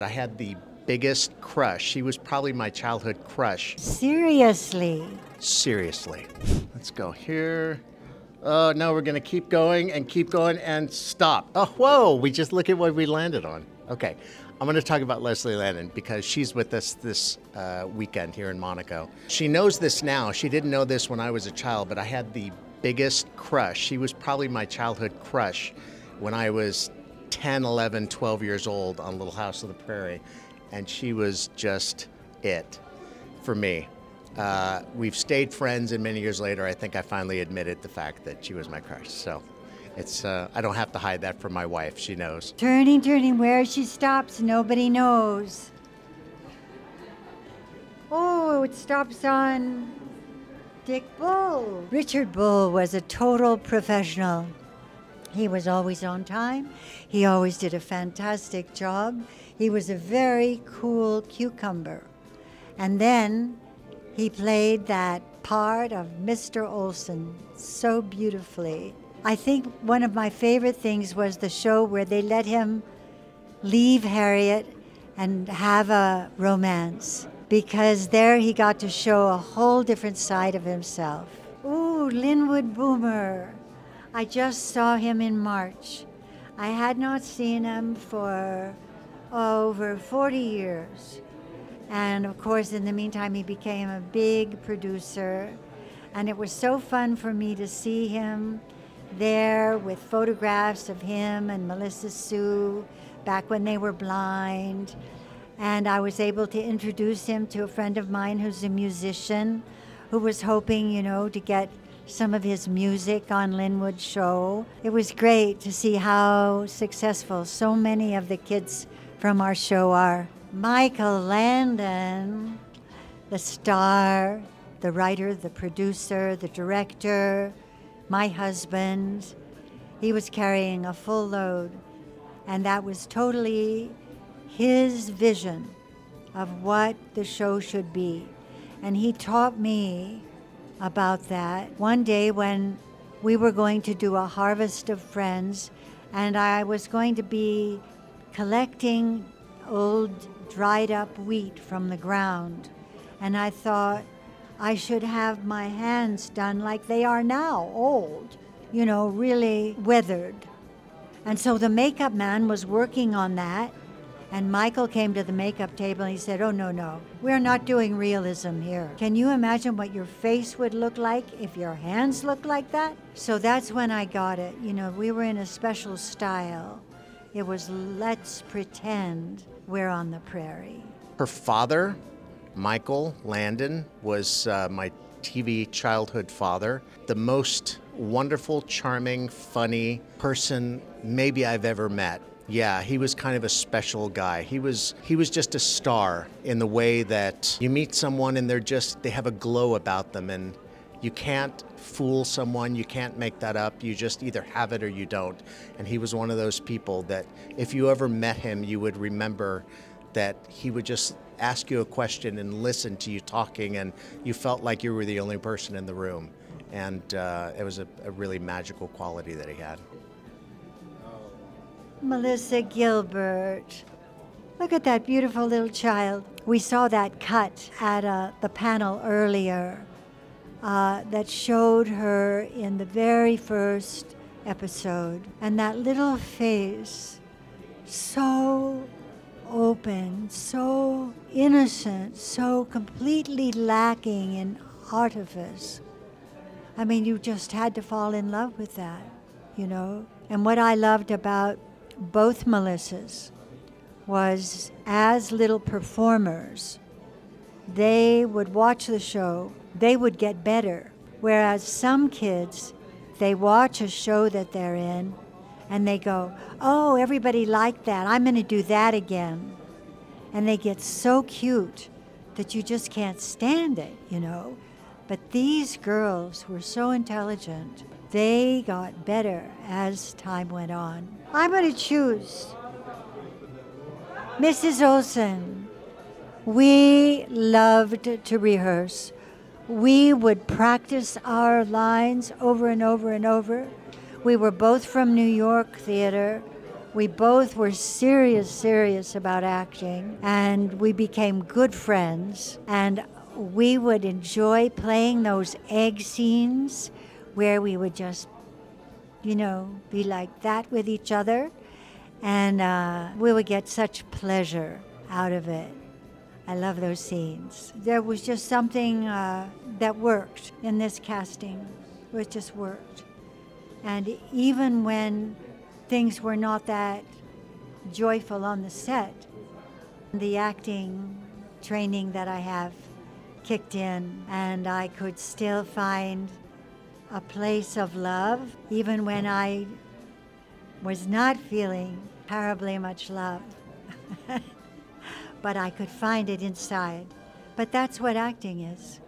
I had the biggest crush. She was probably my childhood crush. Seriously. Seriously. Let's go here. Oh, no, we're going to keep going and stop. Oh, whoa, we just look at what we landed on. Okay, I'm going to talk about Leslie Landon because she's with us this weekend here in Monaco. She knows this now. She didn't know this when I was a child, but I had the biggest crush. She was probably my childhood crush when I was 10, 11, 12 years old on Little House of the Prairie, and she was just it for me. We've stayed friends, and many years later, I think I finally admitted the fact that she was my crush. So it's I don't have to hide that from my wife. She knows. Turning, turning, where she stops, nobody knows. Oh, it stops on Dick Bull. Richard Bull was a total professional. He was always on time. He always did a fantastic job. He was a very cool cucumber. And then he played that part of Mr. Olson so beautifully. I think one of my favorite things was the show where they let him leave Harriet and have a romance, because there he got to show a whole different side of himself. Ooh, Linwood Boomer. I just saw him in March. I had not seen him for over 40 years. And of course, in the meantime, he became a big producer. And it was so fun for me to see him there with photographs of him and Melissa Sue back when they were blind. And I was able to introduce him to a friend of mine who's a musician who was hoping, you know, to get some of his music on Linwood's show. It was great to see how successful so many of the kids from our show are. Michael Landon, the star, the writer, the producer, the director, my husband, he was carrying a full load, and that was totally his vision of what the show should be. And he taught me about that one day when we were going to do a harvest of friends, and I was going to be collecting old dried up wheat from the ground, and I thought I should have my hands done like they are now, old, you know, really weathered. And so the makeup man was working on that, and Michael came to the makeup table and he said, "Oh, no, we're not doing realism here. Can you imagine what your face would look like if your hands looked like that?" So that's when I got it. You know, we were in a special style. It was let's pretend we're on the prairie. Her father, Michael Landon, was my TV childhood father. The most wonderful, charming, funny person maybe I've ever met. Yeah, he was kind of a special guy. He was just a star in the way that you meet someone and they have a glow about them, and you can't fool someone, you can't make that up. You just either have it or you don't. And he was one of those people that if you ever met him, you would remember that he would just ask you a question and listen to you talking, and you felt like you were the only person in the room. And it was a really magical quality that he had. Melissa Gilbert. Look at that beautiful little child. We saw that cut at the panel earlier that showed her in the very first episode. And that little face, so open, so innocent, so completely lacking in artifice. I mean, you just had to fall in love with that, you know? And what I loved about both Melissas was, as little performers, they would watch the show, they would get better. Whereas some kids, they watch a show that they're in and they go, "Oh, everybody liked that, I'm gonna do that again." And they get so cute that you just can't stand it, you know? But these girls were so intelligent. They got better as time went on. I'm going to choose Mrs. Olson. We loved to rehearse. We would practice our lines over and over and over. We were both from New York theater. We both were serious about acting, and we became good friends, and we would enjoy playing those egg scenes where we would just, be like that with each other, and we would get such pleasure out of it. I love those scenes. There was just something that worked in this casting. It just worked. And even when things were not that joyful on the set, the acting training that I have kicked in, and I could still find a place of love even when I was not feeling terribly much love. But I could find it inside. But that's what acting is.